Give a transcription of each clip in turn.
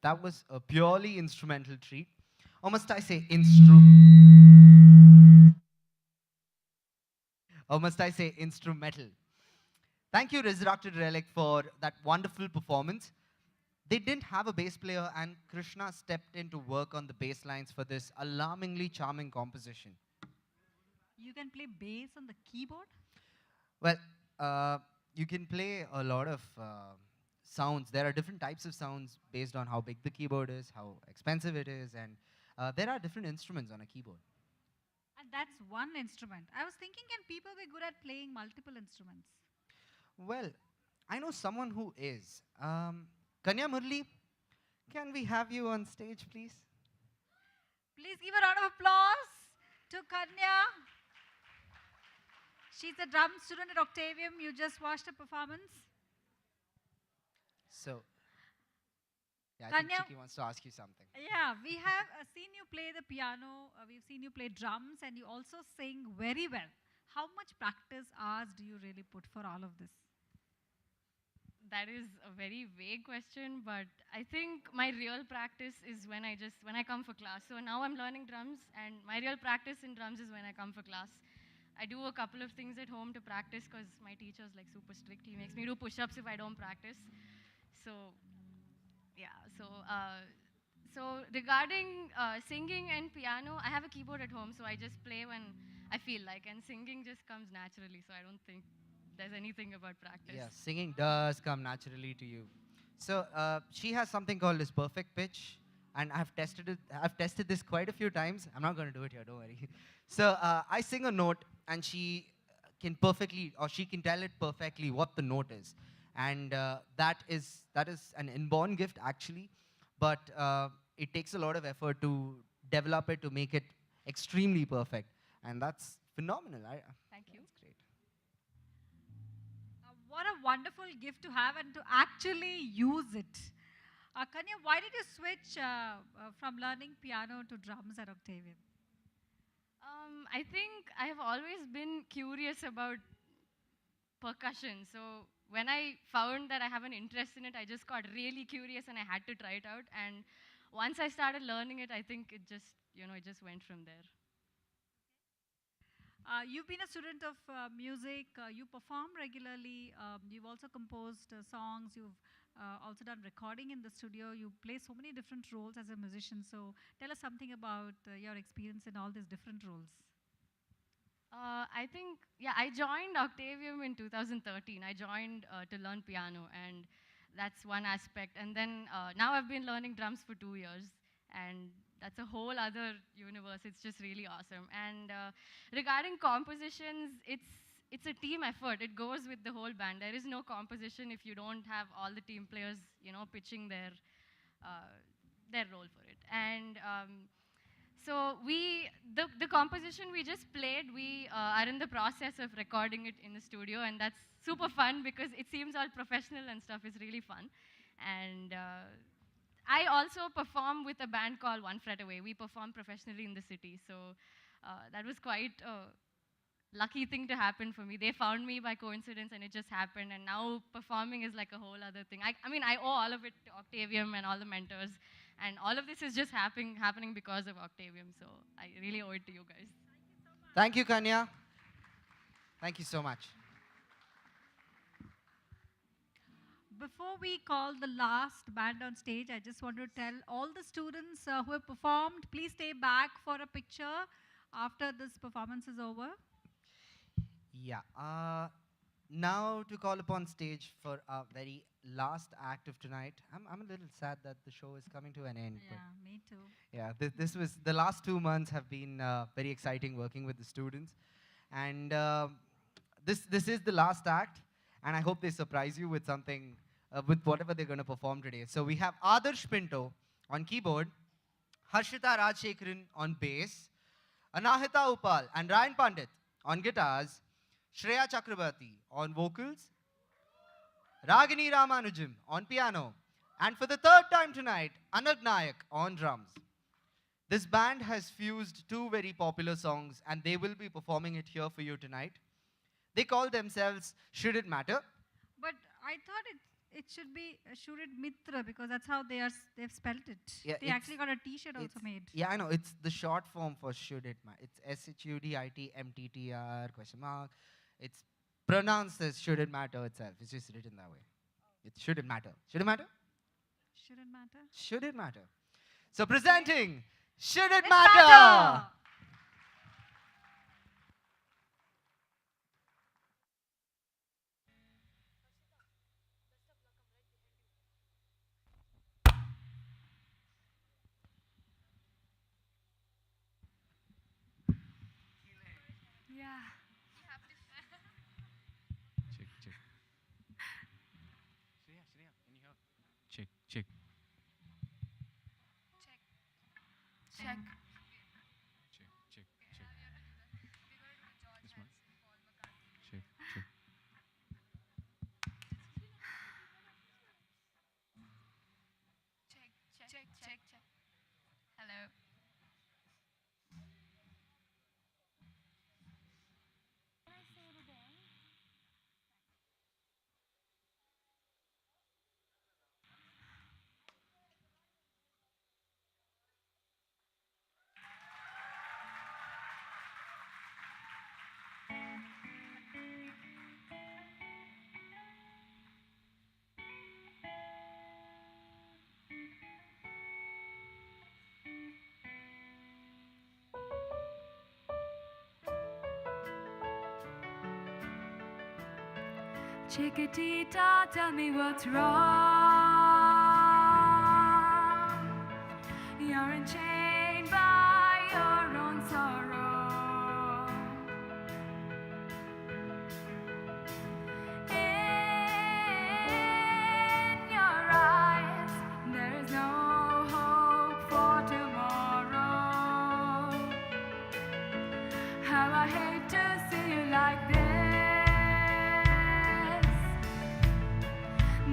That was a purely instrumental treat. Or must I say or must I say instrumental? Thank you, Resurrected Relic, for that wonderful performance. They didn't have a bass player, and Krishna stepped in to work on the bass lines for this alarmingly charming composition. You can play bass on the keyboard? Well, uh, you can play a lot of sounds. There are different types of sounds based on how big the keyboard is, how expensive it is, and there are different instruments on a keyboard. And that's one instrument. I was thinking, can people be good at playing multiple instruments? Well, I know someone who is. Kanya Murli, can we have you on stage, please? Please give a round of applause to Kanya. She's a drum student at Octavium. You just watched a performance. So, yeah, I think Kanya, Chiki wants to ask you something. yeah, we have seen you play the piano, we've seen you play drums, and you also sing very well. How much practice hours do you really put for all of this? That is a very vague question, but I think my real practice is when I come for class. So now I'm learning drums, and my real practice in drums is when I come for class. I do a couple of things at home to practice because my teacher's like super strict. He makes me do push-ups if I don't practice. So yeah, so regarding singing and piano, I have a keyboard at home, so I just play when I feel like, and singing just comes naturally. So I don't think there's anything about practice. Yeah, singing does come naturally to you. So she has something called this perfect pitch, and I've tested it. I've tested this quite a few times. I'm not going to do it here. Don't worry. So I sing a note, and she can perfectly, or she can tell it perfectly what the note is, and that is an inborn gift actually, but it takes a lot of effort to develop it to make it extremely perfect, and that's phenomenal. Thank you. That's great. What a wonderful gift to have and to actually use it. Kanya, why did you switch from learning piano to drums at Octavium? I think I have always been curious about percussion. So when I found that I have an interest in it, I just got really curious and I had to try it out. And once I started learning it, I think it just, it just went from there. You've been a student of music, you perform regularly, you've also composed songs, you've also done recording in the studio, you play so many different roles as a musician. So tell us something about your experience in all these different roles. I think, yeah, I joined Octavium in 2013. I joined to learn piano, and that's one aspect. And then now I've been learning drums for 2 years, and that's a whole other universe. It's just really awesome. And regarding compositions, it's a team effort. It goes with the whole band. There is no composition if you don't have all the team players, pitching their role for it. And so the composition we just played, we are in the process of recording it in the studio, and that's super fun because it seems all professional and stuff. It's really fun. And I also perform with a band called One Fret Away. We perform professionally in the city, so that was quite a lucky thing to happen for me. They found me by coincidence, and it just happened. And now performing is like a whole other thing. I mean, I owe all of it to Octavium and all the mentors, and all of this is just happening because of Octavium. So I really owe it to you guys. Thank you, Kanya. Thank you so much. Before we call the last band on stage, I just want to tell all the students who have performed, please stay back for a picture after this performance is over. Yeah. Now to call upon stage for our very last act of tonight. I'm a little sad that the show is coming to an end. Yeah, me too. Yeah, this was the last 2 months have been very exciting working with the students, and this is the last act, and I hope they surprise you with something, with whatever they're going to perform today. So we have Adarsh Pinto on keyboard, Harshita Rajshekharan on bass, Anahita Upal and Ryan Pandit on guitars, Shreya Chakrabarti on vocals, Ragini Ramanujam on piano, and for the third time tonight, Anag Nayak on drums. This band has fused two very popular songs, and they will be performing it here for you tonight. They call themselves Should It Matter? But I thought it should be Shurit Mitra because that's how they've spelled it. Yeah, They actually got a T-shirt also made. Yeah, I know. It's the short form for should it matter. It's SHUDITMTTR question mark. It's pronounced as should it matter itself. It's just written that way. It should it matter. Should it matter? Shouldn't matter. Should it matter? So presenting Should It It Matter? matter. Yeah. Check, check. Shreya, Shreya, can you hear? Check, check. Check. Check, check, check. This one. Check, check. Check. Hello. Chiquitita, tell me what's wrong. You're enchained by your own sorrow. In your eyes, there is no hope for tomorrow. How I hate to see you like this.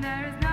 There is no